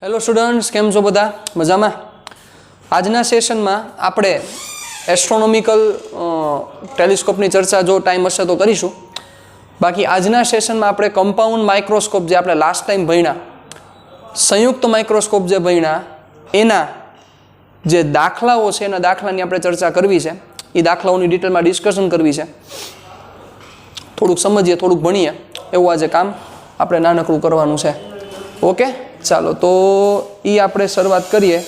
Hello students, કેમ છો બધા? મજામાં? આજના સેશનમાં આપણે એસ્ટ્રોનોમિકલ ટેલિસ્કોપની ચર્ચા જો ટાઈમ હશે તો કરીશું. બાકી આજના સેશનમાં આપણે કમ્પાઉન્ડ માઇક્રોસ્કોપ જે આપણે લાસ્ટ ટાઈમ ભણ્યા, સંયુક્ત માઇક્રોસ્કોપ જે ભણ્યા એના જે દાખલાઓ છે એના દાખલાની આપણે ચર્ચા કરવી છે. એ દાખલાઓની ડિટેલમાં ડિસ્કશન કરવી છે. થોડુંક સમજીએ, થોડુંક ભણીએ એવું આજે કામ આપણે નાનકડું કરવાનું છે. ઓકે, ચાલો તો એ આપણે શરૂઆત કરીએ.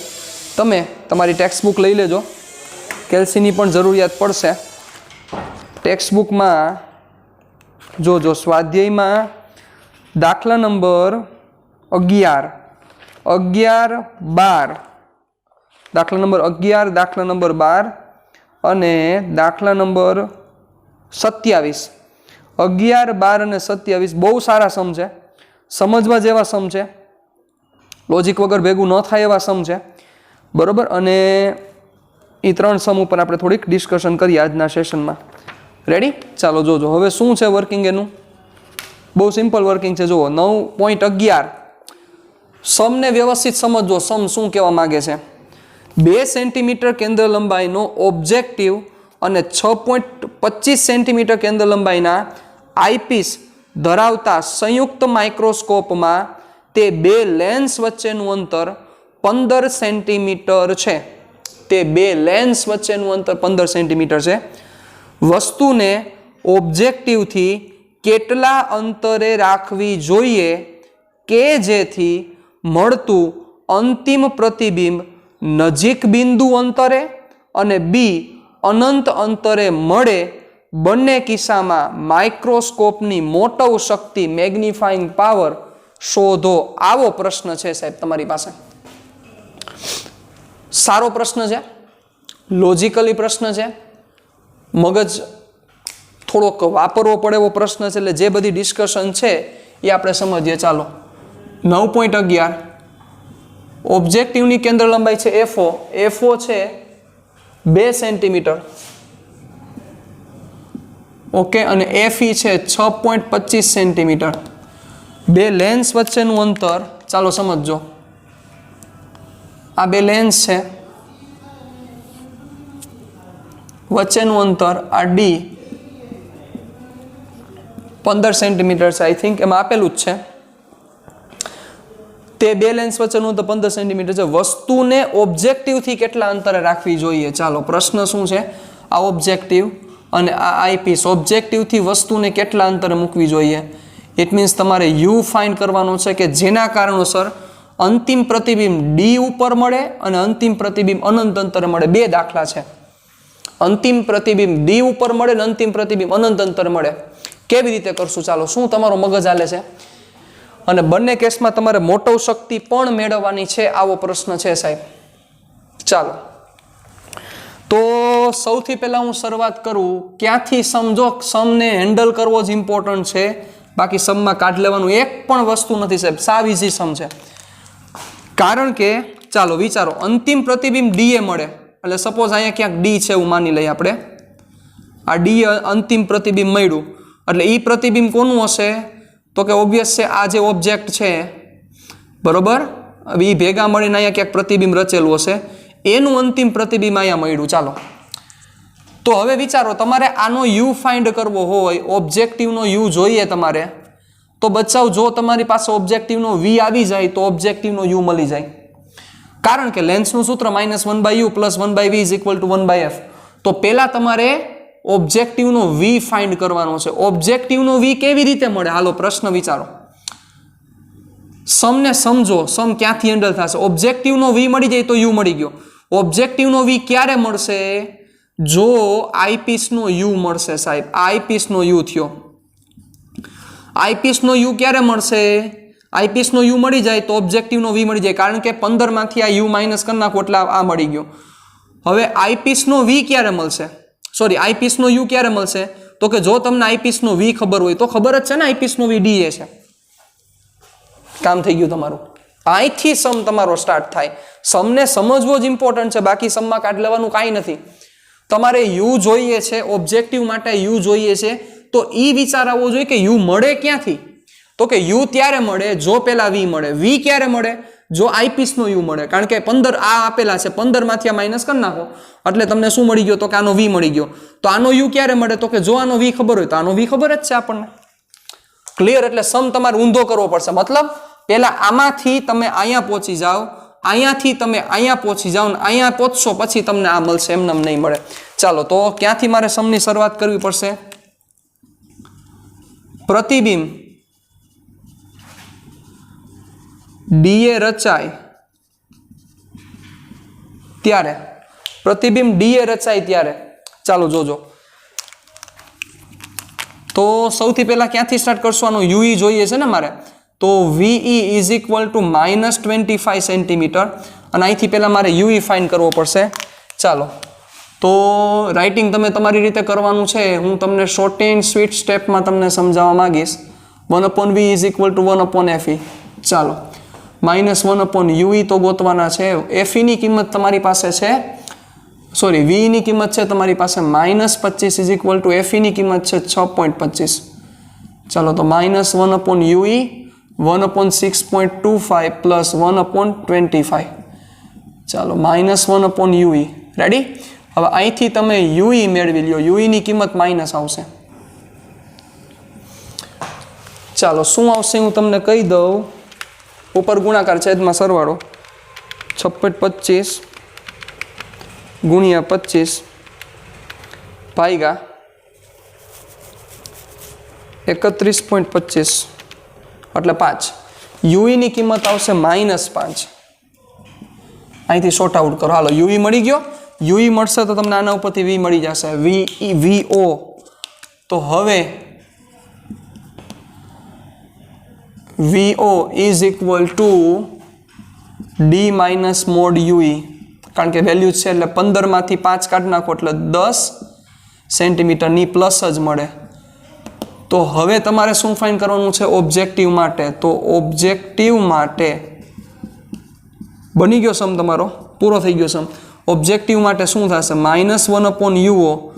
તમે તમારી ટેક્સ્ટ બુક લઈ લેજો, કેલ્સીની પણ જરૂરિયાત પડશે. ટેક્સ્ટ બુકમાં જોજો સ્વાધ્યાયમાં દાખલા નંબર 11, 12, દાખલા નંબર 11, દાખલા નંબર 12 અને દાખલા નંબર 27. 11, 12 અને 27 બહુ સારા સમ છે, સમજવા જેવા સમ છે, લોજિક વગર ભેગું ન થાય એવા સમ છે, બરાબર. અને એ ત્રણ સમ ઉપર આપણે થોડીક ડિસ્કશન કરીએ આજના સેશનમાં. રેડી? ચાલો જોજો હવે શું છે વર્કિંગ એનું. બહુ સિમ્પલ વર્કિંગ છે. જુઓ 9.11 સમને વ્યવસ્થિત સમજો. સમ શું કહેવા માગે છે? 2 સેન્ટીમીટર કેન્દ્ર લંબાઈનો ઓબ્જેક્ટિવ અને 6.25 સેન્ટીમીટર કેન્દ્ર લંબાઈના આઈપીસ ધરાવતા સંયુક્ત માઇક્રોસ્કોપમાં તે બે લેન્સ વચ્ચેનું અંતર 15 સેન્ટીમીટર છે. તે બે લેન્સ વચ્ચેનું અંતર 15 સેન્ટીમીટર છે. વસ્તુને ઓબ્જેક્ટિવથી કેટલા અંતરે રાખવી જોઈએ કે જેથી મળતું અંતિમ પ્રતિબિંબ નજીક બિંદુ અંતરે અને બી અનંત અંતરે મળે? બંને કિસ્સામાં માઇક્રોસ્કોપની મોટવ શક્તિ મેગ્નિફાઇંગ પાવર શોધો. આવો પ્રશ્ન છે સાહેબ તમારી પાસે. સારો પ્રશ્ન છે, લોજિકલી પ્રશ્ન છે, મગજ થોડોક વાપરવો પડે એવો પ્રશ્ન છે. એટલે જે બધી ડિસ્કશન છે એ આપણે સમજીએ. ચાલો 9.11 ઓબ્જેક્ટિવની કેન્દ્ર લંબાઈ છે FO છે 2 સેન્ટીમીટર. ઓકે, અને FE છે 6.25 સેન્ટીમીટર. બે લેન્સ વચ્ચેનું અંતર ચાલો સમજો. આ બે લેન્સ છે, વચ્ચેનું અંતર આ D 15 સેન્ટીમીટર છે. આઈ થિંક એમાં આપેલું જ છે. તે બે લેન્સ વચ્ચેનું અંતર 15 સેન્ટીમીટર છે. વસ્તુને ઓબ્જેક્ટિવથી કેટલા અંતરે રાખવી જોઈએ? ચાલો પ્રશ્ન શું છે? આ ઓબ્જેક્ટિવ અને આ આઈપીસ, ઓબ્જેક્ટિવથી વસ્તુને કેટલા અંતરે મૂકવી જોઈએ? ઇટ મીન્સ તમારે યુ ફાઇન્ડ કરવાનો છે કે જેના કારણોસર અંતિમ પ્રતિબિંબ ડી ઉપર મળે અને અંતિમ પ્રતિબિંબ અનંત અંતરે મળે. બે દાખલા છે. અંતિમ પ્રતિબિંબ ડી ઉપર મળે અને અંતિમ પ્રતિબિંબ અનંત અંતરે મળે. કેવી રીતે કરશું? ચાલો, શું તમારો મગજ હાલે છે? અને બંને કેસમાં તમારે મોટવ શક્તિ પણ મેળવવાની છે. આવો પ્રશ્ન છે સાહેબ. ચાલો તો સૌથી પહેલા હું શરૂઆત કરું ક્યાંથી? સમજો, સમને હેન્ડલ કરવો જ ઇમ્પોર્ટન્ટ છે. બાકી સમમાં કાઢ લેવાનું એક પણ વસ્તુ નથી સાહેબ. સાવ ઇઝી સમ છે. કારણ કે ચાલો વિચારો, અંતિમ પ્રતિબિંબ ડી એ મળે એટલે સપોઝ અહીંયા ક્યાંક ડી છે એવું માની લઈએ આપણે. આ ડી અંતિમ પ્રતિબિંબ મળ્યું એટલે એ પ્રતિબિંબ કોનું હશે? તો કે ઓબ્વિયસ છે આ જે ઓબ્જેક્ટ છે, બરોબર, હવે એ ભેગા મળીને અહીંયા ક્યાંક પ્રતિબિંબ રચેલું હશે. એનું અંતિમ પ્રતિબિંબ અહીંયા મળ્યું. ચાલો તો હવે વિચારો, તમારે આનો યુ ફાઇન્ડ કરવો હોય, ઓબ્જેક્ટિવનો યુ જોઈએ તમારે, તો બચાવ જો તમારી પાસે ઓબ્જેક્ટિવનો વી આવી જાય તો ઓબ્જેક્ટિવનો યુ મળી જાય. કારણ કે લેન્સનું સૂત્ર -1/u + 1/v = 1/f. તો પહેલા તમારે ઓબ્જેક્ટિવનો વી ફાઇન્ડ કરવાનો છે. ઓબ્જેક્ટિવનો વી કેવી રીતે મળે? હાલો પ્રશ્ન વિચારો, સમને સમજો, સમ ક્યાંથી હેન્ડલ થશે. ઓબ્જેક્ટિવનો વી મળી જાય તો યુ મળી ગયો. ઓબ્જેક્ટિવનો વી ક્યારે મળશે? જો આઈપીસનો યુ મળશે સાહેબ. આઈપીસનો યુ થયો. આઈપીસનો યુ ક્યારે મળશે? આઈપીસનો યુ મળી જાય તો ઓબ્જેક્ટિવનો વી મળી જાય. કારણ કે 15 માંથી આ યુ માઇનસ કરી નાખો એટલે આ મળી ગયો. હવે આઈપીસનો વી ક્યારે મળશે? સોરી, આઈપીસનો યુ ક્યારે મળશે? તો કે જો તમને આઈપીસનો વી ખબર હોય તો ખબર જ છે ને આઈપીસનો વી ડી એ છે. કામ થઈ ગયું તમારું. અહીંથી સમ તમારો સ્ટાર્ટ થાય. સમને સમજવો જ ઇમ્પોર્ટન્ટ છે. બાકી સમમાં કાઢ લેવાનું કાંઈ નથી. તમારે યુ જોઈએ છે, ઓબ્જેક્ટિવ માટે યુ જોઈએ છે, તો એ વિચાર આવવો જોઈએ કે યુ મળે ક્યાંથી? તો કે યુ ત્યારે મળે જો પેલા વી મળે. વી ક્યારે મળે? જો આઈપીસનો યુ મળે, કારણ કે 15 આ આપેલા છે, 15 માંથી આ માઇનસ કરી નાખો એટલે તમને શું મળી ગયો? તો કે આનો વી મળી ગયો. તો આનો યુ ક્યારે મળે? તો કે જો આનો વી ખબર હોય તો આનો વી ખબર જ છે આપણને. ક્લિયર? એટલે સમ તમારે ઊંધો કરવો પડશે. મતલબ પહેલા આમાંથી તમે અહીંયા પહોંચી જાઓ, અહીંયાથી તમે અહીંયા પહોંચી જાઓ ને અહીંયા પહોંચશો પછી તમને આ મળશે, એમને નહીં મળે. ચાલો તો ક્યાંથી મારે સમની શરૂઆત કરવી પડશે? પ્રતિબિંબ ડીએ રચાય ત્યારે, પ્રતિબિંબ ડીએ રચાય ત્યારે, ચાલો જોજો. તો સૌથી પહેલા ક્યાંથી સ્ટાર્ટ કરશું? આનો યુઈ જોઈએ છે ને મારે, તો VE is equal to -25 centimetre અને અહીંથી પહેલા મારે યુઈ ફાઇન્ડ કરવો પડશે. ચાલો તો રાઇટિંગ તમે તમારી રીતે કરવાનું છે, હું તમને શોર્ટ એન્ડ સ્વીટ સ્ટેપમાં તમને સમજાવવા માંગીશ. 1/V is equal to 1/FE. ચાલો -1/UE તો ગોતવાના છે. FE ની કિંમત તમારી પાસે છે, સોરી VE ની કિંમત છે તમારી પાસે -25 ઇઝ ઇક્વલ ટુ FE ની કિંમત છે 6.25. ચાલો તો -1/UE 1/6.25 પ્લસ 1/25. ચાલો -1/UE. રેડી? હવે અહીંથી તમે UE મેળવી લ્યો, UE ની કિંમત માઇનસ આવશે. ચાલો શું આવશે હું તમને કહી દઉં. ઉપર ગુણાકાર છેદમાં સરવાળો 6.25 ગુણ્યા 25 ભાગ્યા 31.25 એટલે 5. UE ની કિંમત આવશે -5. અહીંથી શોર્ટ આઉટ કરો. હાલો UE મળી ગયો. UE મળશે તો તમને આના ઉપરથી V મળી જશે, VO. તો હવે VO is equal to D minus mode UE, કારણ કે વેલ્યુ છે એટલે 15 માંથી 5 કાઢી નાખો એટલે 10 સેન્ટીમીટરની પ્લસ જ મળે. તો હવે તમારે શું ફાઇન્ડ કરવાનું છે? ઓબ્જેક્ટિવ માટે. તો ઓબ્જેક્ટિવ માટે બની ગયો સમ તમારો, પૂરો થઈ ગયો સમ. ઓબ્જેક્ટિવ માટે શું થશે? -1/UO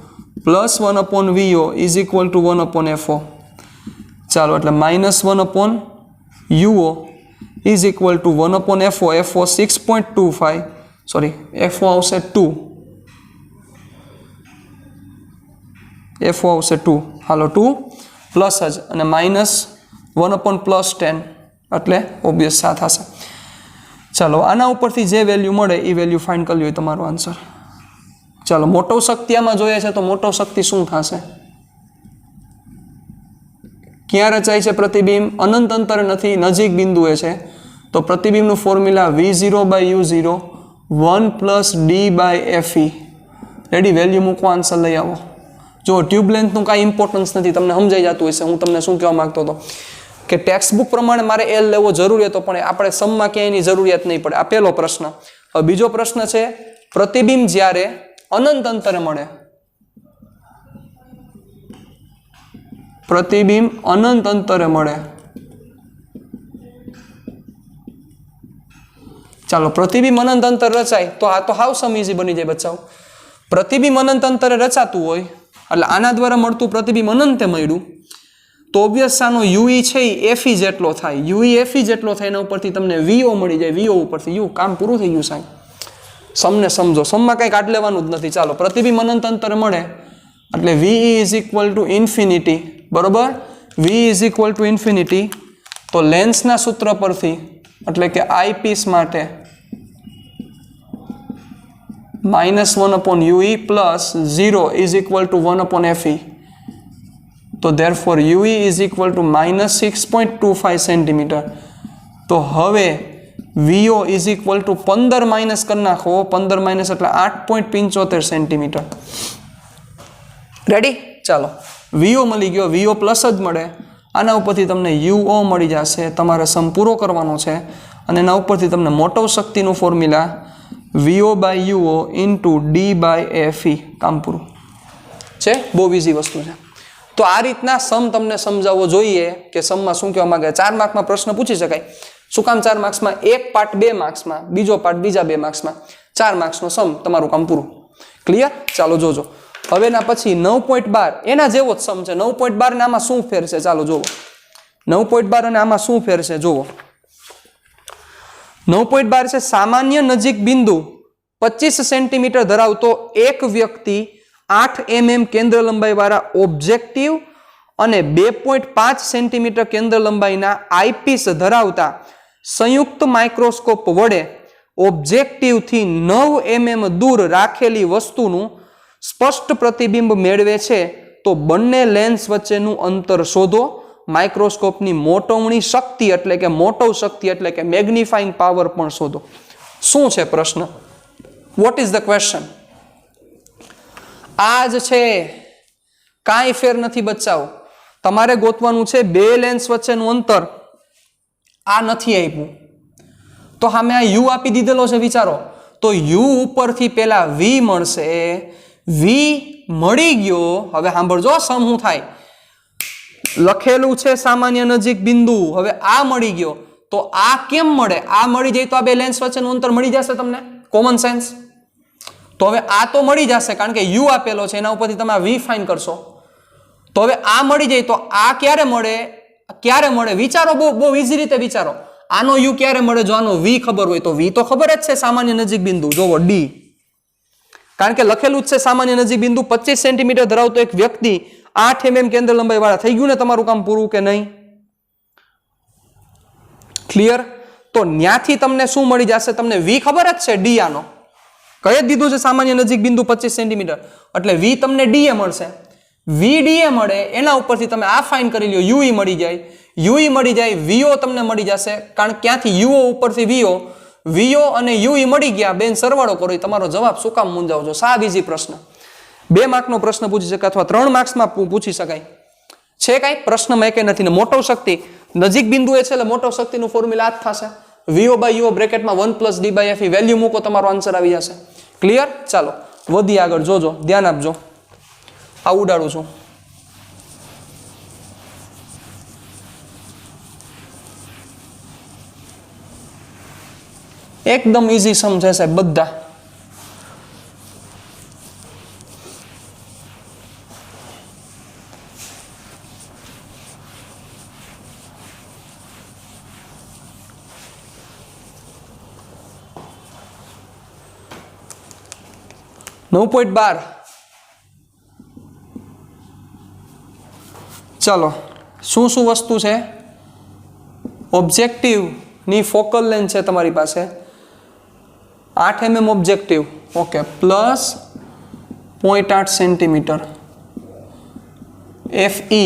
plus 1/VO is equal to 1/FO. ચાલો એટલે -1/UO is equal to 1/FO. FO 6.25, sorry FO આવશે 2, FO આવશે 2. હાલો 2 પ્લસ જ અને -1/+10 એટલે ઓબ્વિયસ 7 હશે. ચાલો આના ઉપરથી જે વેલ્યુ મળે એ વેલ્યુ ફાઇન્ડ કરી લ્યો તમારો આન્સર. ચાલો મોટો શક્તિ આમાં જોઈએ છે તો મોટો શક્તિ શું થશે? ક્યાં રચાય છે પ્રતિબિંબ? અનંત અંતરે નથી, નજીક બિંદુએ છે. તો પ્રતિબિંબનું formula V0/U0 1 + D/FE. Ready? Value મૂકો, આન્સર લઈ આવો. જો ટ્યુબ લેન્થનું કાંઈ ઇમ્પોર્ટન્સ નથી, તમને સમજાઈ જતું હશે. હું તમને શું કહેવા માંગતો હતો કે ટેક્સ્ટ બુક પ્રમાણે મારે L લેવો જરૂરી હતો, પણ આપણે સમમાં ક્યાંય એની જરૂરિયાત નહીં પડે. આ પહેલો પ્રશ્ન. હવે બીજો પ્રશ્ન છે, પ્રતિબિંબ જ્યારે અનંત અંતરે મળે, પ્રતિબિંબ અનંત અંતરે મળે. ચાલો પ્રતિબિંબ અનંત અંતર રચાય તો આ તો હાવ સમ ઈઝી બની જાય બચ્ચાઓ. પ્રતિબિંબ અનંત અંતરે રચાતું હોય એટલે આના દ્વારા મળતું પ્રતિબિંબ અનંતે મળ્યું તો ઓબ્વિયસ આનો UE છે એ FE જેટલો થાય. UE FE જેટલો થાય એના ઉપરથી તમને VO મળી જાય. VO ઉપરથી U. કામ પૂરું થઈ ગયું સાહેબ. સમને સમજો, સમમાં કંઈ કાઢ લેવાનું જ નથી. ચાલો પ્રતિબિંબ અનંત અંતરે મળે એટલે VE is equal to infinity. બરોબર? V is equal to infinity. તો લેન્સના સૂત્ર પરથી એટલે કે આઈપીસ માટે -1/UE plus 0 is equal to 1/FE. તો therefore UE is equal to -6.25 centimetre. તો હવે VO is equal to 15 minus કરી નાખો, 15 માઇનસ એટલે 8.75 સેન્ટીમીટર. રેડી? ચાલો VO મળી ગયો, VO પ્લસ જ મળે. આના ઉપરથી તમને UO મળી જશે. તમારે સમ પૂરો કરવાનો છે અને એના ઉપરથી તમને મોટો શક્તિનું ફોર્મ્યુલા VO/UO ઇન્ટુ D/FE. કામ પૂરું છે. બહુ ઇઝી વસ્તુ છે. તો આ રીતના સમ તમને સમજાવવો જોઈએ કે સમમાં શું કહેવા માંગે. 4 માર્કમાં પ્રશ્ન પૂછી શકાય. શું કામ 4 માર્ક્સમાં? એક પાર્ટ 2 માર્ક્સમાં, બીજો પાર્ટ બીજા 2 માર્ક્સમાં. 4 માર્ક્સનો સમ, તમારું કામ પૂરું. ક્લિયર? ચાલો જોજો. હવે એના પછી 9.12 એના જેવો જ સમ છે. 9.12 ને આમાં શું ફેર છે? ચાલો જોવો. 9.12 અને આમાં શું ફેર છે જોવો. 9.12 છે સામાન્ય નજીક બિંદુ 25 સેન્ટીમીટર ધરાવતો એક વ્યક્તિ 8 mm કેન્દ્ર લંબાઈ વાળા ઓબ્જેક્ટિવ અને 2.5 સેન્ટીમીટર કેન્દ્ર લંબાઈના આઈપીસ ધરાવતા સંયુક્ત માઇક્રોસ્કોપ વડે ઓબ્જેક્ટિવ થી 9 mm દૂર રાખેલી વસ્તુનું સ્પષ્ટ પ્રતિબિંબ મેળવે છે તો બંને લેન્સ વચ્ચેનું અંતર શોધો. માઇક્રોસ્કોપની મોટવણી શક્તિ એટલે કે મોટવ શક્તિ એટલે કે મેગ્નિફાઇંગ પાવર પણ શોધો. શું છે પ્રશ્ન? Vote is the question? આ જ છે, કાંઈ ફેર નથી બચ્ચાઓ. તમારે ગોતવાનું છે બે લેન્સ વચ્ચેનું અંતર. આ નથી આપ્યું તો સામે આ યુ આપી દીધેલો છે. વિચારો તો યુ ઉપરથી પેલા વી મળશે, વી મળી ગયો. હવે સાંભળજો સમ શું થાય. લખેલું છે સામાન્ય નજીક બિંદુ, હવે આ મળી ગયો તો આ કેમ મળે? આ મળી જાય તો આ બે લેન્સ વચ્ચેનું અંતર મળી જશે તમને, કોમન સેન્સ. તો હવે આ તો મળી જશે કારણ કે યુ આપેલો છે, એના ઉપરથી તમે વી ફાઇન કરશો. તો હવે આ મળી જાય તો આ ક્યારે મળે? ક્યારે મળે? વિચારો, બહુ ઈઝી રીતે વિચારો. આનો યુ ક્યારે મળે? જો આનો વી ખબર હોય તો વી તો ખબર જ છે સામાન્ય નજીક બિંદુ. જોવો ડી, કારણ કે લખેલું જ છે સામાન્ય નજીક બિંદુ 25 સેન્ટીમીટર ધરાવતો એક વ્યક્તિ 8 mm કેન્દ્ર લંબાઈ વાળા. થઈ ગયું ને તમારું કામ પૂરું કે નહીં? ક્લિયર? તો ન્યાથી તમને શું મળી જશે? તમને વી ખબર જ છે, ડી આનો કહી જ દીધું છે સામાન્ય નજીક બિંદુ 25 સેન્ટીમીટર, એટલે વી તમને ડીએ મળશે. વી ડીએ મળે એના ઉપરથી તમે આ ફાઇન કરી લ્યો, યુઈ મળી જાય. યુઈ મળી જાય, વીઓ તમને મળી જશે, કારણ ક્યાંથી યુઓ ઉપરથી વીઓ અને યુઈ મળી ગયા, બેન સરવાળો કરો. તમારો જવાબ શું કામ મૂંઝાવજો? સાવ ઈઝી પ્રશ્ન. 2 માર્કનો પ્રશ્ન પૂછી શકાય અથવા 3 માર્ક્સમાં પૂછી શકાય છે. કાંઈ પ્રશ્નમાં એકે નથી. ને મોટો શક્તિ નજીક બિંદુ એ છે એટલે મોટો શક્તિનું ફોર્મ્યુલા આ જ થશે, વીઓ બાય યુઓ બ્રેકેટમાં 1 + d બાય f. વેલ્યુ મૂકો, તમારો આન્સર આવી જશે. ક્લિયર? ચાલો વધી આગળ, જોજો, ધ્યાન આપજો. આ ઉડાડું છું. એકદમ ઈઝી સમ છે સાહેબ બધા. .12 ચાલો, શું શું વસ્તુ છે? ઓબ્જેક્ટિવની ફોકલ લેન્થ છે તમારી પાસે 8 mm objective, okay, plus 0.8 centimetre. FE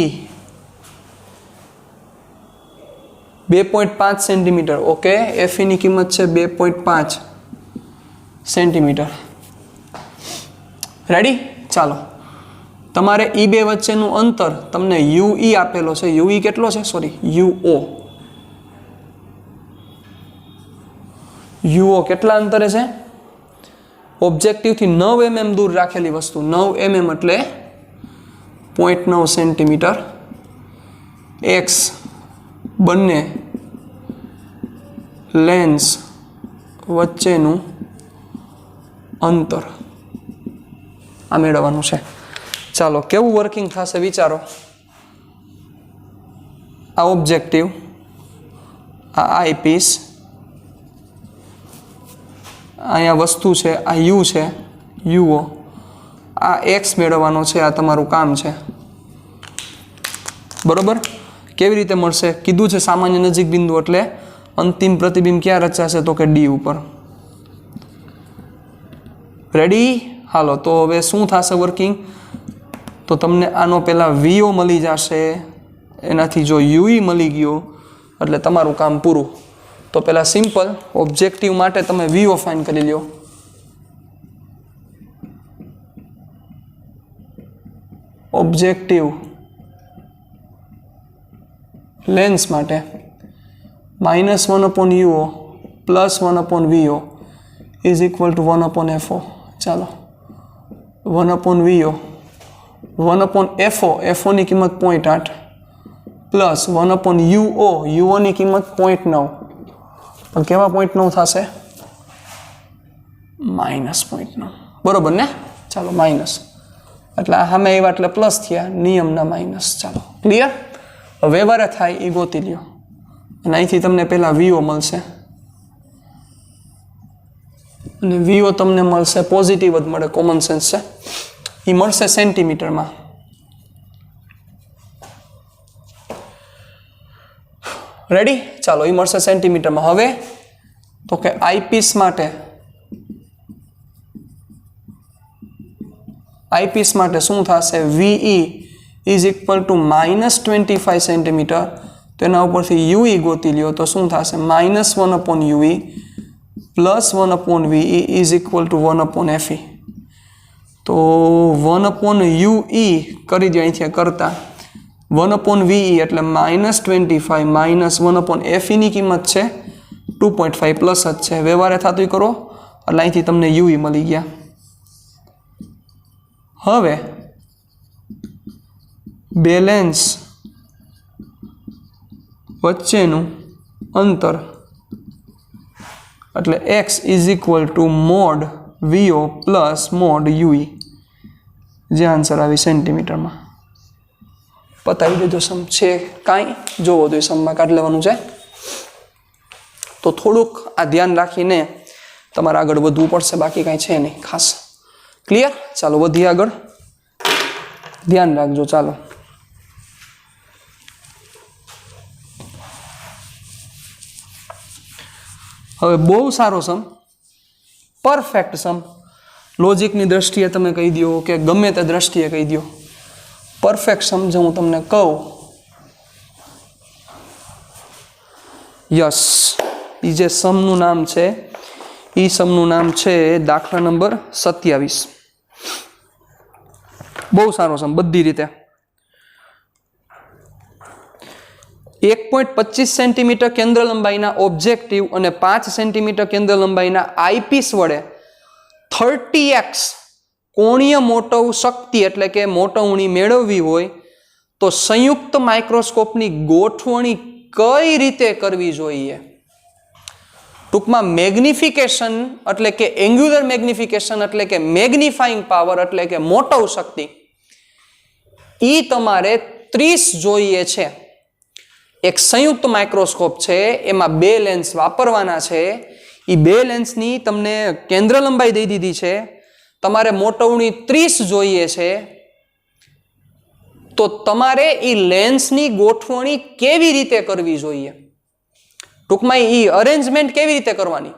2.5 centimetre, okay. FE ની કિંમત છે 2.5 સેન્ટીમીટર. રેડી? ચાલો, તમારે એ બે વચ્ચેનું અંતર તમને UE આપેલો છે. UE કેટલો છે? સોરી, UO કેટલા અંતરે છે? ઓબ્જેક્ટિવથી 9 mm દૂર રાખેલી વસ્તુ. 9 mm એટલે 0.9 સેન્ટીમીટર. X બંને લેન્સ વચ્ચેનું અંતર આ મેળવવાનું છે. ચાલો, કેવું વર્કિંગ થશે વિચારો. આ ઓબ્જેક્ટિવ, આ આઈપીસ, અહીંયા વસ્તુ છે, આ યુ છે, યુઓ, આ એક્સ મેળવવાનો છે. આ તમારું કામ છે, બરોબર. કેવી રીતે મળશે? કીધું છે સામાન્ય નજીક બિંદુ એટલે અંતિમ પ્રતિબિંબ ક્યાં રચાશે? તો કે ડી ઉપર. રેડી? હાલો, તો હવે શું થશે વર્કિંગ? તો તમને આનો પહેલા વીઓ મળી જશે, એનાથી જો યુઈ મળી ગયો એટલે તમારું કામ પૂરું. તો પહેલા સિમ્પલ ઓબ્જેક્ટિવ માટે તમે વીઓ ફાઇન કરી લ્યો. ઓબ્જેક્ટિવ લેન્સ માટે -1/UO + 1/VO is equal to 1/FO. ચાલો, 1/VO 1/FO, FO ની કિંમત 0.8 પ્લસ 1/UO, UO ની કિંમત 0.9. પણ કેવા 0.9 થશે? -0.9, બરોબર ને? ચાલો, માઇનસ એટલે સામે આવ્યા એટલે પ્લસ થયા, નિયમના માઇનસ. ચાલો, ક્લિયર? હવે વ્યવહારે થાય એ ગોતી લ્યો. અને અહીંથી તમને પહેલા વીઓ મળશે. અને વીઓ તમને મળશે પોઝિટિવ જ મળે, કોમન સેન્સ છે, એ મળશે સેન્ટીમીટરમાં. રેડી? ચાલો, એ મળશે સેન્ટીમીટરમાં. હવે તો કે આઈપીસ માટે શું થશે? VE is equal to -25 centimetre. તેના ઉપરથી UE ગોતી લ્યો તો શું થશે? -1/UE plus 1/VE is equal to 1/FE. તો 1/UE કરી દો અહીંથી કરતા 1/VE એટલે -25 -1/FE ની કિંમત છે 2.5 પ્લસ જ છે. વ્યવહારે થતું કરો એટલે અહીંથી તમને UE મળી ગયા. હવે બે લેન્સ વચ્ચેનું અંતર એટલે x is equal to mode VO plus mode UE, જે આન્સર આવી સેન્ટીમીટરમાં. પતાવી દેજો. સમ છે કાંઈ જોવો જોઈએ, સમમાં કાઢી લેવાનું છે. તો થોડુંક આ ધ્યાન રાખીને તમારે આગળ વધવું પડશે, બાકી કાંઈ છે નહીં ખાસ. ક્લિયર? ચાલો વધીએ આગળ. ધ્યાન રાખજો. ચાલો હવે બહુ સારો સમ, પરફેક્ટ સમ. લોજિકની દ્રષ્ટિએ તમે કહી દો કે ગમે તે દ્રષ્ટિએ કહી દો, પરફેક્ટ સમ જો હું તમને કહું. યસ, એ જે સમનું નામ છે એ સમનું નામ છે દાખલા નંબર 27. બહુ સારો સમ બધી રીતે. 1.25 સેન્ટીમીટર કેન્દ્ર લંબાઈના ઓબ્જેક્ટિવ અને 5 સેન્ટીમીટર કેન્દ્ર લંબાઈના આઈપીસ વડે 30x કોણીય મોટવ શક્તિ એટલે કે મોટવણી મેળવવી હોય તો સંયુક્ત માઇક્રોસ્કોપની ગોઠવણી કઈ રીતે કરવી જોઈએ? ટૂંકમાં મેગ્નિફિકેશન એટલે કે એંગ્યુલર મેગ્નિફિકેશન એટલે કે મેગ્નિફાઈંગ પાવર એટલે કે મોટવ શક્તિ એ તમારે 30 જોઈએ છે. એક સંયુક્ત માઇક્રોસ્કોપ છે, એમાં બે લેન્સ વાપરવાના છે. એ બે લેન્સની તમને કેન્દ્ર લંબાઈ દઈ દીધી છે, તમારે મોટવણી 30 જોઈએ છે. તો તમારે એ લેન્સની ગોઠવણી કેવી રીતે કરવી જોઈએ? ટૂંકમાં એ અરેન્જમેન્ટ કેવી રીતે કરવાની?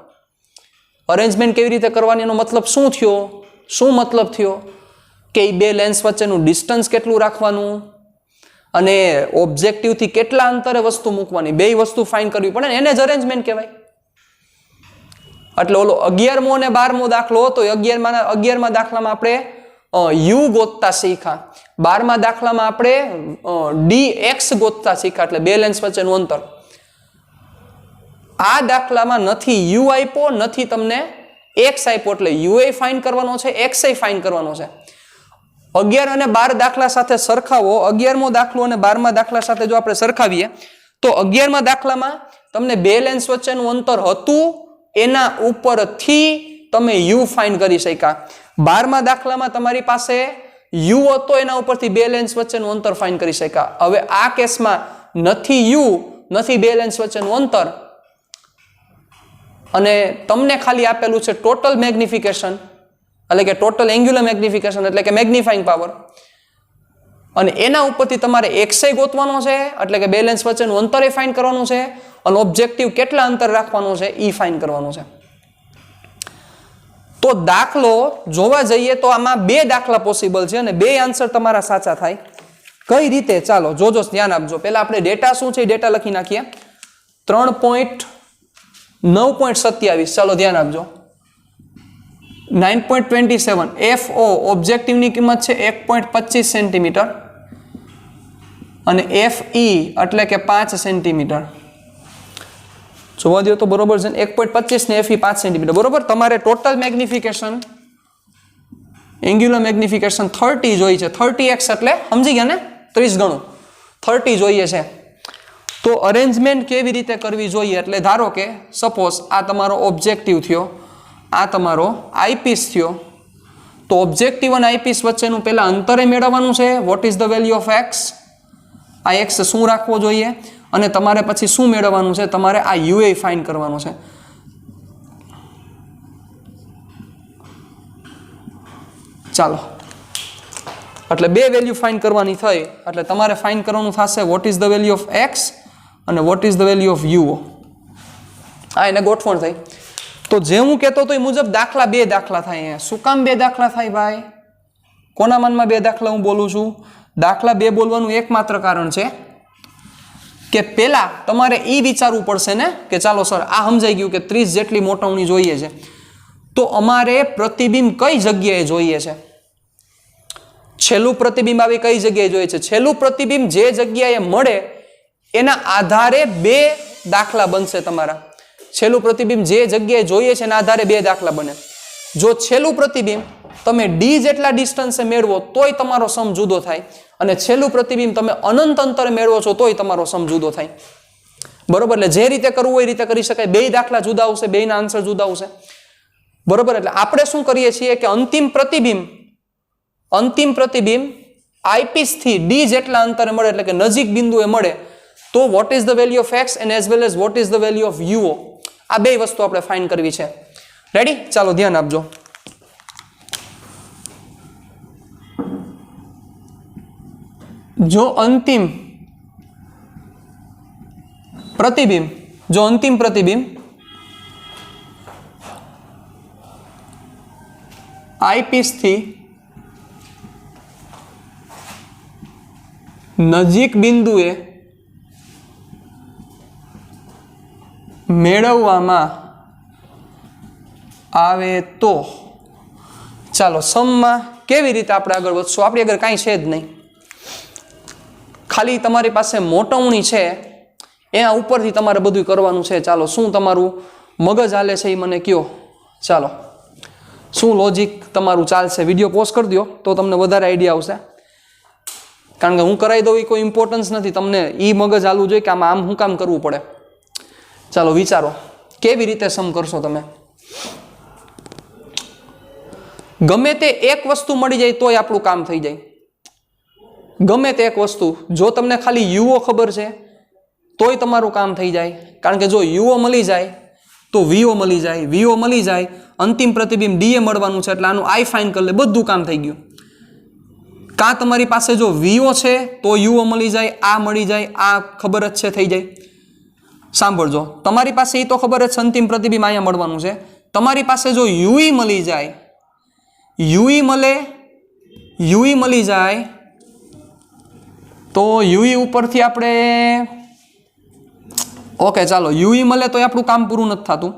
અરેન્જમેન્ટ કેવી રીતે કરવાની એનો મતલબ શું થયો? શું મતલબ થયો? કે એ બે લેન્સ વચ્ચેનું ડિસ્ટન્સ કેટલું રાખવાનું અને ઓબ્જેક્ટિવથી કેટલા અંતરે વસ્તુ મૂકવાની, બે વસ્તુ ફાઇન કરવી પડે ને, એને જ અરેન્જમેન્ટ કહેવાય. એટલે ઓલો 11મો અને 12મો દાખલો હતો, 11મા દાખલામાં આપણે યુ ગોતતા શીખ્યા, 12મા દાખલામાં આપણે dx ગોતતા શીખ્યા, એટલે બે લેન્સ વચ્ચેનું અંતર. આ દાખલામાં નથી યુ આપ્યો, નથી તમને એક્સ આપ્યો, એટલે યુ એ ફાઇન કરવાનો છે, એક્સ એ ફાઇન કરવાનો છે. 11 અને 12 દાખલા સાથે સરખાવો. 11મો દાખલો અને 12મા દાખલા સાથે જો આપણે સરખાવીએ તો 11મા દાખલામાં તમને બે લેન્સ વચ્ચેનું અંતર હતું, એના ઉપરથી તમે યુ ફાઇન કરી શક્યા. 12મા દાખલામાં તમારી પાસે યુ હતો, એના ઉપરથી બે લેન્સ વચ્ચેનું અંતર ફાઇન કરી શક્યા. હવે આ કેસમાં નથી યુ, નથી બે લેન્સ વચ્ચેનું અંતર, અને તમને ખાલી આપેલું છે ટોટલ મેગ્નિફિકેશન એટલે કે ટોટલ એંગ્યુલર મેગ્નિફિકેશન એટલે કે મેગ્નિફાઈંગ પાવર, અને એના ઉપરથી તમારે એક્સએ ગોતવાનો છે એટલે કે બે લેન્સ વચ્ચેનું અંતર એ ફાઇન કરવાનું છે, અને ઓબ્જેક્ટિવ કેટલા અંતર રાખવાનું છે એ ફાઇન કરવાનું છે. તો દાખલો જોવા જઈએ તો આમાં બે દાખલા પોસિબલ છે અને બે આન્સર તમારા સાચા થાય. કઈ રીતે? ચાલો જોજો, ધ્યાન આપજો. પહેલા આપણે ડેટા શું છે એ ડેટા લખી નાખીએ. 3.9.27, ચાલો ધ્યાન આપજો. 9.27 FO ઓબ્જેક્ટિવની કિંમત છે 1.25 સેન્ટીમીટર અને FE એટલે કે 5 સેન્ટીમીટર. જોવા દો તો બરોબર છે. 1.25 ને FE 5 સેન્ટીમીટર બરોબર. તમારે ટોટલ મેગ્નિફિકેશન એંગ્યુલર મેગ્નિફિકેશન 30 જોઈએ છે. 30x એટલે સમજી ગયા ને, 30 ગણું 30 જોઈએ છે. તો અરેન્જમેન્ટ કેવી રીતે કરવી જોઈએ? એટલે ધારો કે સપોઝ આ તમારો ઓબ્જેક્ટિવ થયો, આ તમારો આઈપીસ થયો, તો ઓબ્જેક્ટિવ અને આઈપીસ વચ્ચેનું પહેલા અંતરે મેળવવાનું છે. Vote is the value of x? આ એક્સ શું રાખવો જોઈએ, અને તમારે પછી શું મેળવવાનું છે? તમારે આ યુએ ફાઇન કરવાનું છે. ચાલો, એટલે બે વેલ્યુ ફાઇન્ડ કરવાની થઈ, એટલે તમારે ફાઇન્ડ કરવાનું થશે what is the value of X અને what is the value of u o. આ એને ગોઠવણ થઈ. તો જે હું કહેતો હતો એ મુજબ દાખલા બે દાખલા થાય અહીંયા. શું કામ બે દાખલા થાય ભાઈ? કોના મનમાં બે દાખલા હું બોલું છું? દાખલા બે બોલવાનું એકમાત્ર કારણ છે કે પહેલા તમારે એ વિચારવું પડશે ને કે ચાલો સર આ સમજાઈ ગયું કે 30 જેટલી મોટવણી જોઈએ છે, તો અમારે પ્રતિબિંબ કઈ જગ્યાએ જોઈએ છે? છેલ્લું પ્રતિબિંબ આવી કઈ જગ્યાએ જોઈએ છે? છેલ્લું પ્રતિબિંબ જે જગ્યાએ મળે એના આધારે બે દાખલા બનશે તમારા. છેલ્લું પ્રતિબિંબ જે જગ્યાએ જોઈએ છે એના આધારે બે દાખલા બને. જો છેલ્લું પ્રતિબિંબ તમે ડી જેટલા ડિસ્ટન્સે મેળવો તોય તમારો સમ જુદો થાય, અને છેલ્લું પ્રતિબિંબ તમે અનંત અંતરે મેળવો છો તોય તમારો સમ જુદો થાય. બરોબર? એટલે જે રીતે કરવું હોય એ રીતે કરી શકાય. બે દાખલા જુદા આવશે, બેના આન્સર જુદા આવશે. બરોબર? એટલે આપણે શું કરીએ છીએ કે અંતિમ પ્રતિબિંબ આઈપીસ થી ડી જેટલા અંતરે મળે, એટલે કે નજીક બિંદુએ મળે, તો what is the value of X and as well as what is the value of u o, આ બે વસ્તુ આપણે ફાઇન્ડ કરવી છે. રેડી? ચાલો ધ્યાન આપજો. જો અંતિમ પ્રતિબિંબ આઈપીસ થી નજીક બિંદુએ મેળવવામાં આવે તો ચાલો સમમાં કેવી રીતે આપણે આગળ વધશું? આપણી આગળ કાંઈ છે જ નહીં, ખાલી તમારી પાસે મોટવણી છે, એના ઉપરથી તમારે બધું કરવાનું છે. ચાલો, શું તમારું મગજ હાલે છે એ મને કહો. ચાલો, શું લોજિક તમારું ચાલશે? વિડીયો પોઝ કરી દો તો તમને વધારે આઈડિયા આવશે, કારણ કે હું કરાવી દઉં એ કોઈ ઇમ્પોર્ટન્સ નથી. તમને એ મગજ હાલવું જોઈએ કે આમાં આમ શું કામ કરવું પડે. ચાલો વિચારો, કેવી રીતે સમ કરશો તમે? ગમે તે એક વસ્તુ મળી જાય તોય આપણું કામ થઈ જાય. ગમે તે એક વસ્તુ, જો તમને ખાલી યુઓ ખબર છે તોય તમારું કામ થઈ જાય, કારણ કે જો યુઓ મળી જાય તો વીઓ મળી જાય, વીઓ મળી જાય અંતિમ પ્રતિબિંબ ડીએ મળવાનું છે, એટલે આનું આઈ ફાઇન કરી લે, બધું કામ થઈ ગયું. કાં તમારી પાસે જો વીઓ છે તો યુઓ મળી જાય, આ મળી જાય, આ ખબર જ છે, થઈ જાય. સાંભળજો, તમારી પાસે એ તો ખબર જ છે અંતિમ પ્રતિબિંબ અહીંયા મળવાનું છે. તમારી પાસે જો યુઈ મળી જાય, યુઈ મળી જાય તો યુઈ ઉપરથી આપણે ઓકે ચાલો યુઈ મળે તો આપણું કામ પૂરું નથી થતું.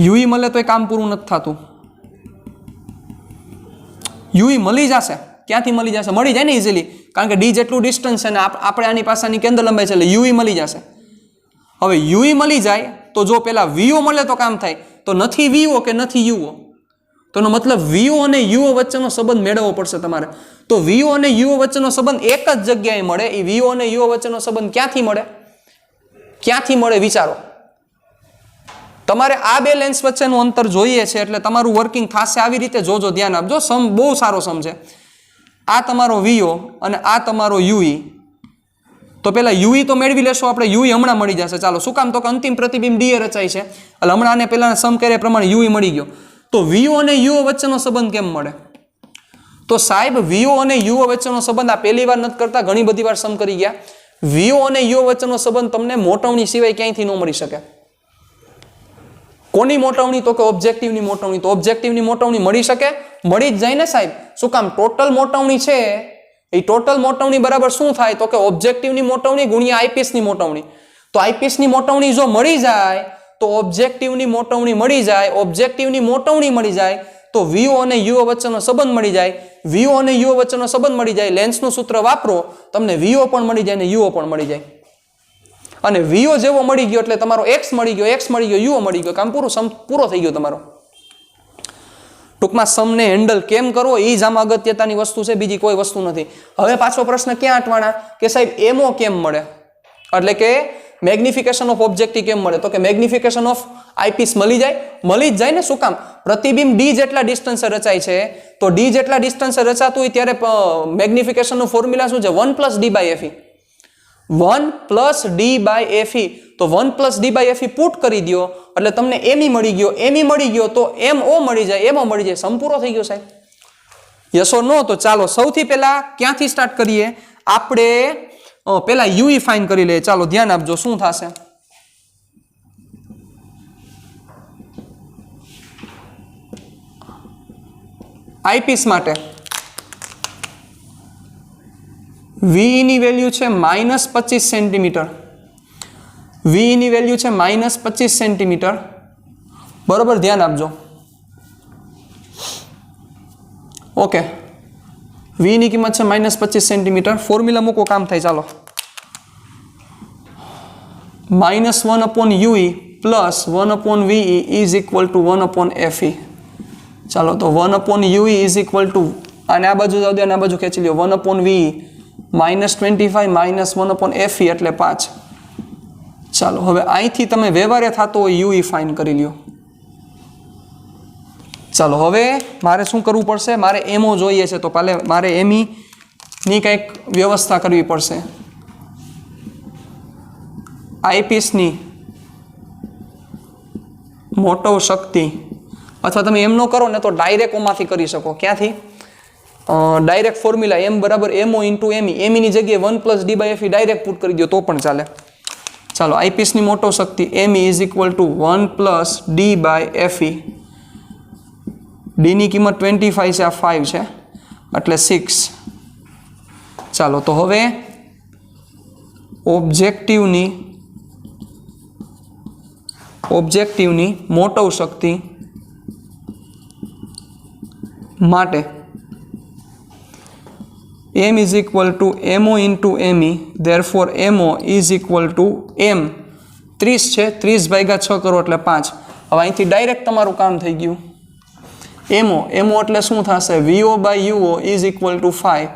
યુઈ મળે તો કામ પૂરું નથી થતું. યુઈ મળી જશે. ક્યાંથી મળી જશે? મળી જાય ને ઇઝીલી, કારણ કે ડી જેટલું ડિસ્ટન્સ છે ને આપણે આની પાસેની કેન્દ્ર લંબાઈ છે, એટલે યુઈ મળી જશે. હવે યુઈ મળી જાય તો જો પેલા વીઓ મળે તો કામ થાય, તો નથી વીઓ કે નથી યુઓ, તો એનો મતલબ વીઓ અને યુઓ વચ્ચેનો સંબંધ મેળવવો પડશે તમારે. તો વીઓ અને યુઓ વચ્ચેનો સંબંધ એક જ જગ્યાએ મળે. એ વીઓ અને યુઓ વચ્ચેનો સંબંધ ક્યાંથી મળે? ક્યાંથી મળે વિચારો. તમારે આ બે લેન્સ વચ્ચેનું અંતર જોઈએ છે, એટલે તમારું વર્કિંગ થશે આવી રીતે. જોજો, ધ્યાન આપજો. સમ બહુ સારો સમ છે. આ તમારો વીઓ અને આ તમારો યુઈ. તો પેલા યુઈ તો મેળવી લેશો આપણે. યુઈ હમણાં મળી જશે. ચાલો, શું કામ? તો કે અંતિમ પ્રતિબિંબ ડીએ રચાય છે, એટલે હમણાં આને પેલા સમ કર્યા પ્રમાણે યુઈ મળી ગયો. તો વીઓ અને યુઓ વચ્ચેનો સંબંધ કેમ મળે? તો સાહેબ વીઓ અને યુઓ વચ્ચેનો સંબંધ આ પહેલી વાર નથી કરતા, ઘણી બધી વાર સમ કરી ગયા. વીઓ અને યુઓ વચ્ચેનો સંબંધ તમને મોટવણી સિવાય ક્યાંયથી ન મળી શકે. કોની મોટવણી? તો કે ઓબ્જેક્ટિવની મોટવણી. તો ઓબ્જેક્ટિવની મોટવણી મળી શકે? મળી જ જાય ને સાહેબ. શું કામ? ટોટલ મોટવણી છે એ ટોટલ મોટવણી બરાબર શું થાય? તો કે ઓબ્જેક્ટિવની મોટવણી ગુણ્યા આઈપીસની મોટવણી. તો આઈપીસની મોટવણી જો મળી જાય તો ઓબ્જેક્ટિવની મોટવણી મળી જાય. ઓબ્જેક્ટિવની મોટવણી મળી જાય તો વીઓ અને યુઓ વચ્ચેનો સંબંધ મળી જાય. વીઓ અને યુઓ વચ્ચેનો સંબંધ મળી જાય, લેન્સનું સૂત્ર વાપરો, તમને વીઓ પણ મળી જાય ને યુઓ પણ મળી જાય. અને વીઓ જેવો મળી ગયો એટલે તમારો એક્સ મળી ગયો, એક્સ મળી ગયો, યુઓ મળી ગયો, કામ પૂરું, સમ પૂરો થઈ ગયો તમારો. ટૂંકમાં સમને હેન્ડલ કેમ કરવો એ જ આમાં અગત્યતાની વસ્તુ છે, બીજી કોઈ વસ્તુ નથી. હવે પાછો પ્રશ્ન ક્યાં અટવાના કે સાહેબ એમઓ કેમ મળે, એટલે કે મેગ્નિફિકેશન ઓફ ઓબ્જેક્ટિવ કેમ મળે? તો કે મેગ્નિફિકેશન ઓફ આઈપીસ મળી જાય. મળી જ જાય ને. શું કામ? પ્રતિબિંબ ડી જેટલા ડિસ્ટન્સે રચાય છે, તો ડી જેટલા ડિસ્ટન્સે રચાતું હોય ત્યારે મેગ્નિફિકેશનનું ફોર્મ્યુલા શું છે? 1 + d/fe. 1 + d/fe. તો 1 + d/fe પુટ કરી દો એટલે તમને એમી મળી ગયો. એમી મળી ગયો તો એમઓ મળી જાય, એમઓ મળી જાય, સમ પૂરો થઈ ગયો સાહેબ. યસ ઓર નો? તો ચાલો સૌથી પહેલા ક્યાંથી સ્ટાર્ટ કરીએ? આપણે પહેલા યુઈ ફાઇન કરી લઈએ. ચાલો ધ્યાન આપજો શું થશે. આઈપીસ માટે વી ની વેલ્યુ છે -25 સેન્ટીમીટર. વી ની વેલ્યુ છે -25 સેન્ટીમીટર. બરોબર, ધ્યાન આપજો. ઓકે, વી ની કિંમત છે -25 સેન્ટીમીટર. ફોર્મ્યુલા મૂકો, કામ થાય. ચાલો, -1/UE + 1/VE is equal to 1/FE. ચાલો, તો 1/UE ઇઝ ઇક્વલ ટુ, અને આ બાજુ જાવ દે અને આ બાજુ ખેંચી લ્યો, 1/VE -25 -1/FE એટલે 5. ચાલો, હવે અહીંથી તમે વ્યવહારે થતો હોય યુઈ ફાઇન કરી લ્યો. ચાલો, હવે મારે શું કરવું પડશે? મારે એમઓ જોઈએ છે, તો પહેલે મારે એમી ની કંઈક વ્યવસ્થા કરવી પડશે. આઈપીસની મોટો શક્તિ, અથવા તમે એમ ન કરો ને તો ડાયરેક્ટ ઓમાંથી કરી શકો. ક્યાંથી? ડાયરેક્ટ ફોર્મ્યુલા એમ બરાબર એમઓ ઇન્ટુ એમી. એમીની જગ્યાએ 1 + D/FE ડાયરેક્ટ પુટ કરી દો તો પણ ચાલે. ચાલો, આઈપીસની મોટો શક્તિ એમી ઇઝ ઇક્વલ ટુ 1 + D/FE. ડીની કિંમત 25 છે, આ 5 છે એટલે 6. ચાલો, તો હવે ઓબ્જેક્ટિવની મોટો શક્તિ માટે m is equal to MO into ME. Therefore MO is equal to M 30 છે, 30/6 કરો એટલે 5. હવે અહીંથી ડાયરેક્ટ તમારું કામ થઈ ગયું. MO એટલે શું થશે? VO/UO is equal to 5.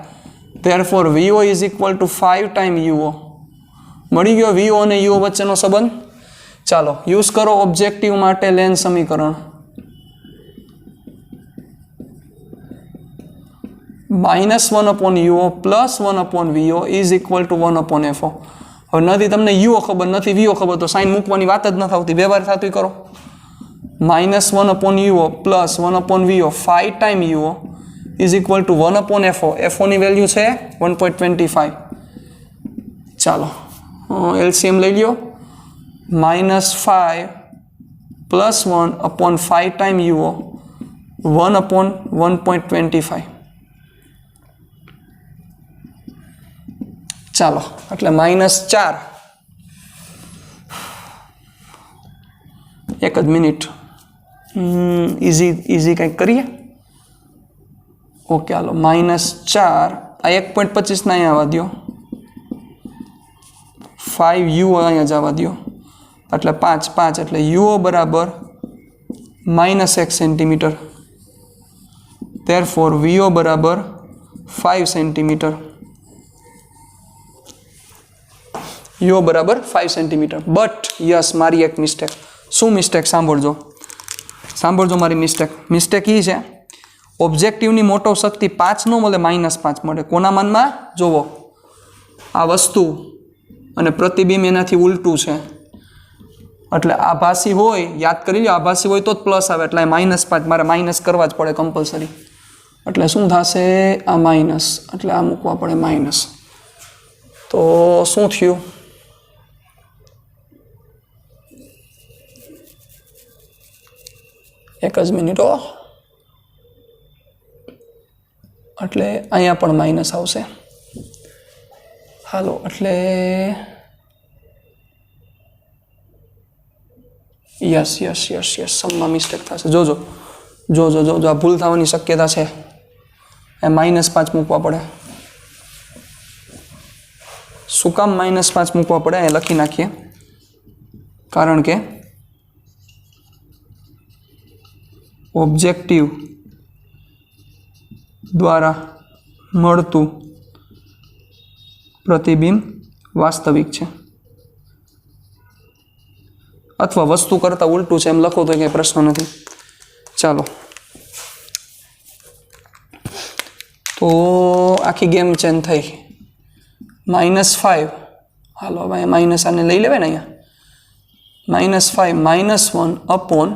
Therefore VO is equal to 5 time UO. મળી ગયો VO અને UO વચ્ચેનો સંબંધ. ચાલો, યુઝ કરો ઓબ્જેક્ટિવ માટે લેન્સ સમીકરણ. -1/UO + 1/VO is equal to 1/FO. હવે નથી તમને UO ખબર, નથી VO ખબર, તો સાઈન મૂકવાની વાત જ નથી આવતી. વ્યવહાર થતું કરો. -1/UO + 1/VO 5 time UO is equal to 1/FO. FO ની વેલ્યુ છે 1.25. ચાલો, LCM લઈ લ્યો. -5 + 1/5 ટાઈમ UO 1/1.25. ચાલો, એટલે -4. એક જ મિનિટ, ઇઝી કંઈક કરીએ. ઓકે, હાલો, -4. આ 1.25 ના અહીંયા આવવા દો. 5 UO અહીંયા જવા દો એટલે 5 એટલે UO બરાબર -1 સેન્ટીમીટર. ધેરફોર VO બરાબર 5 સેન્ટીમીટર. UO બરાબર 5 સેન્ટીમીટર. બટ યસ, મારી એક મિસ્ટેક. શું મિસ્ટેક? સાંભળજો મારી મિસ્ટેક એ છે, ઓબ્જેક્ટિવની મોટો શક્તિ 5 ન મળે, -5 મળે. કોના માનમાં? જોવો, આ વસ્તુ અને પ્રતિબિંબ એનાથી ઉલટું છે, એટલે આભાસી હોય, યાદ કરી લો, આભાસી હોય તો જ પ્લસ આવે, એટલે -5 મારે માઇનસ કરવા જ પડે કમ્પલસરી. એટલે શું થશે? આ માઇનસ, એટલે આ મૂકવા પડે માઇનસ. તો શું થયું? એક જ મિનિટ. એટલે અહીંયા પણ માઇનસ આવશે. હાલો, એટલે યસ, સમમાં મિસ્ટેક થશે. જોજો આ ભૂલ થવાની શક્યતા છે. એ -5 મૂકવા પડે. શું કામ -5 મૂકવા પડે એ લખી નાખીએ. કારણ કે ઓબ્જેક્ટિવ દ્વારા મળતું પ્રતિબિંબ વાસ્તવિક છે, અથવા વસ્તુ કરતાં ઉલટું છે, એમ લખો તો કંઈ પ્રશ્ન નથી. ચાલો, તો આખી ગેમ ચેન્જ થઈ. -5, હાલો હવે માઇનસ આને લઈ લેવાય ને અહીંયા. -5 -1/5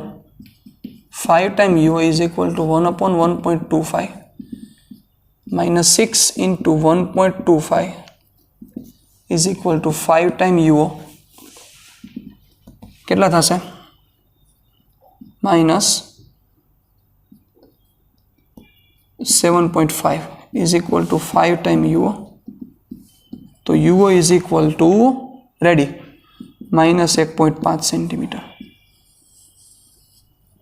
time UO is equal to 1/1.25. -6 into 1.25 is equal to 5 times UO. કેટલા થશે? -7.5 is equal to 5 times UO. તો UO is equal to ready -1.5 centimeter.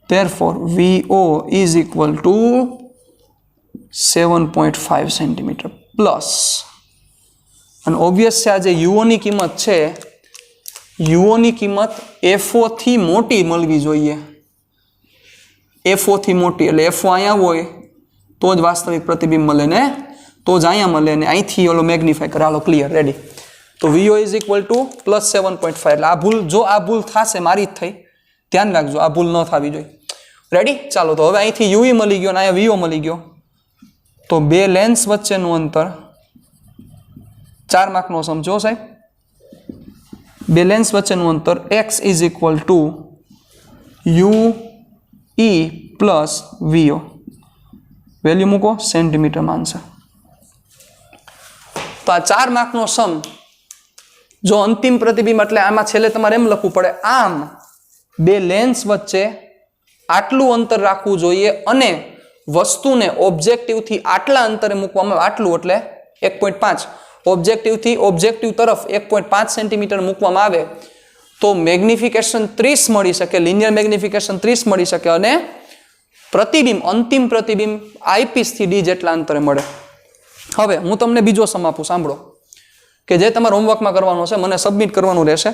Therefore VO is equal to 7.5 centimeter plus, અને ઓબ્વિયસ છે આ જે UO ની કિંમત છે, UO ની કિંમત FO થી મોટી મળવી જોઈએ. FO થી મોટી એટલે FO અહીંયા હોય તો જ વાસ્તવિક પ્રતિબિંબ મળે ને, તો જ અહીંયા મળે ને અહીંથી ઓલો મેગ્નિફાય કરે. હાલો ક્લિયર, રેડી. તો VO ઇઝ ઇક્વલ ટુ +7.5. એટલે આ ભૂલ, જો આ ભૂલ થશે મારી જ થઈ, ધ્યાન રાખજો આ ભૂલ ન થવી જોઈએ. રેડી, ચાલો. તો હવે અહીંથી UE મળી ગયો અને અહીંયા VO મળી ગયો. તો બે લેન્સ વચ્ચેનું અંતર 4 માર્કનો સમજો સાહેબ. બે લેન્સ વચ્ચેનું અંતર x is equal to UE plus VO. Value મૂકો, સેન્ટીમીટર માનશે. તો આ 4 માર્કનો સમ જો અંતિમ પ્રતિબિંબ, એટલે આમાં છેલ્લે તમારે એમ લખવું પડે, આમ બે લેન્સ વચ્ચે આટલું અંતર રાખવું જોઈએ અને વસ્તુને ઓબ્જેક્ટિવથી આટલા અંતરે મૂકવામાં આવે. આટલું એટલે 1.5, ઓબ્જેક્ટિવથી ઓબ્જેક્ટિવ તરફ 1.5 સેન્ટીમીટર મૂકવામાં આવે તો મેગ્નિફિકેશન 30 મળી શકે, લિનિયર મેગ્નિફિકેશન 30 મળી શકે અને પ્રતિબિંબ, અંતિમ પ્રતિબિંબ આઈપીસ થી ડી જેટલા અંતરે મળે. હવે હું તમને બીજો સમ આપું, સાંભળો, કે જે તમારે હોમવર્કમાં કરવાનો છે, મને સબમિટ કરવાનું રહેશે.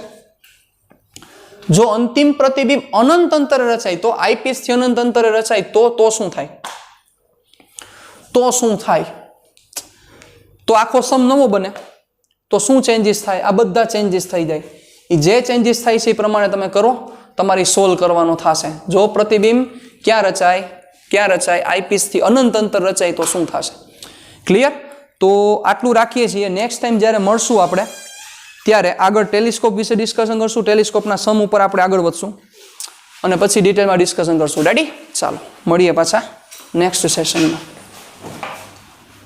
જો અંતિમ પ્રતિબિંબ અનંત અંતરે રચાય તો, આઈપીસ થી અનંત અંતરે રચાય તો શું થાય? તો શું થાય? તો આખો સમ નવો બને. તો શું ચેન્જીસ થાય? આ બધા ચેન્જીસ થઈ જાય. એ જે ચેન્જીસ થાય છે એ પ્રમાણે તમે કરો, તમારી સોલ્વ કરવાનો થશે. જો પ્રતિબિંબ ક્યાં રચાય, આઈપીસ થી અનંત અંતર રચાય તો શું થશે? ક્લિયર? તો આટલું રાખીએ છીએ. નેક્સ્ટ ટાઈમ જ્યારે મળશું આપણે ત્યારે આગળ ટેલિસ્કોપ વિશે ડિસ્કશન કરશું. ટેલિસ્કોપના સમ ઉપર આપણે આગળ વધશું અને પછી ડિટેલમાં ડિસ્કશન કરશું. રેડી? ચાલો મળીએ પાછા નેક્સ્ટ સેશનમાં.